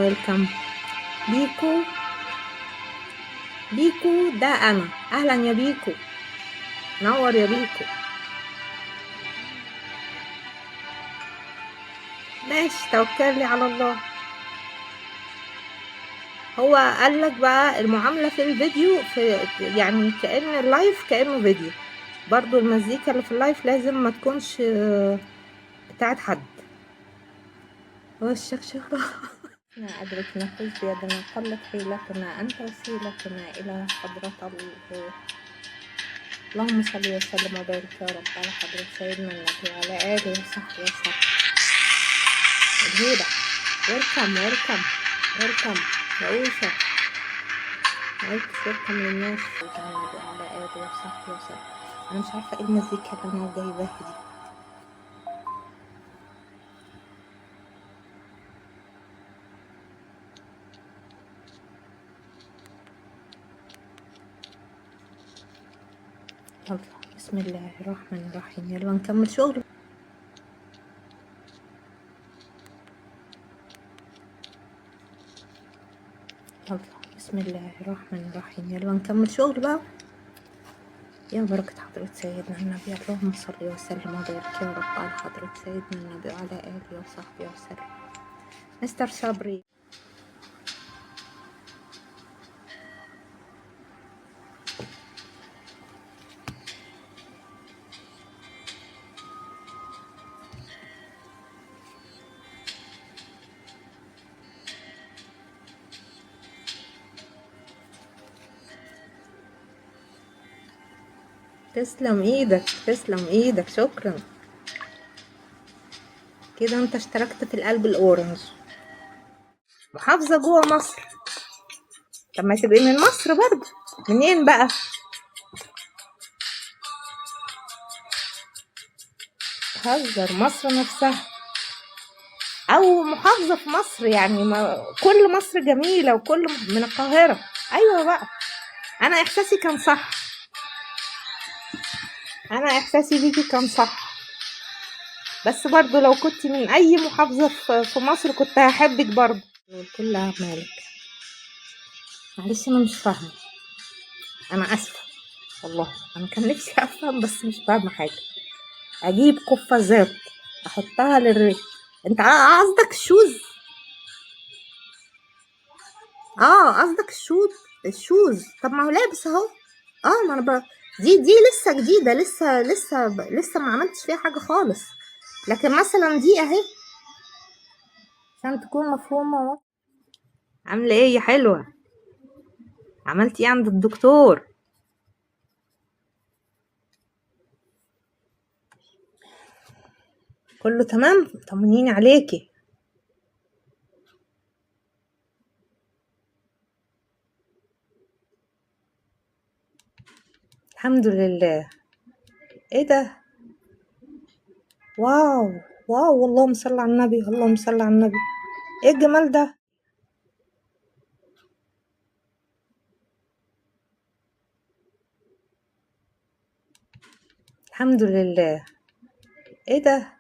ويلكم. بيكو بيكو ده انا. اهلا يا بيكو، نور يا بيكو. ماشي، توكلي على الله. هو قال لك بقى المعاملة في الفيديو يعني كأن اللايف كأنه فيديو، برضو المزيكا اللي في اللايف لازم ما تكونش بتاعت حد. هو الشكشكة لا أدرك نفوذ بيدنا، قلت حيلتنا، أنت وسيلتنا إلى حضرة الله. اللهم صل وسلم وبارك يا رب على حضرة سيدنا النبي وعلى آله وصحبه وسلم. الهدى ويلكم ويلكم ويلكم رؤوشة ويلكم للناس سيدنا النبي وعلى آله وصحبه وسلم. أنا مش عارفة إيه المزيكا اللي أنا جايباها دي. يلا بسم الله الرحمن الرحيم، يلا نكمل شغل. يلا بسم الله الرحمن الرحيم، يلا نكمل شغل بقى. يا بركة حضرة سيدنا النبي، اللهم صل وسلم وبارك يا رب على حضرة سيدنا النبي وعلى آله وصحبه وسلم. مستر صبري، تسلم ايدك تسلم ايدك، شكرا. كده انت اشتركت في القلب الاورنج. محافظة جوه مصر، طب ما تبقي من مصر برضه. منين بقى؟ هزر مصر نفسها او محافظة في مصر، يعني ما كل مصر جميلة وكل من القاهرة. ايوه بقى، انا احساسي كان صح، انا احساسي بيكي كان صح. بس برضو لو كنت من اي محافظة في مصر كنت هحبك برضو. كل اعمالك. معلش انا مش فاهمة، انا اسفة والله، انا كان نفسي افهم بس مش فاهمة حاجة. اجيب قفازات احطها انت قصدك الشوز؟ قصدك الشوز. طب ما هو لابس اهو. ما انا دي لسه جديدة، لسه ما عملتش فيها حاجة خالص. لكن مثلا دي اهي عشان تكون مفهومة. عاملة ايه يا حلوة؟ عملتي ايه عند الدكتور؟ كله تمام؟ طمنيني عليكي. الحمد لله. ايه ده؟ واو واو، اللهم صل على النبي، اللهم صل على النبي. ايه الجمال ده؟ الحمد لله. ايه ده؟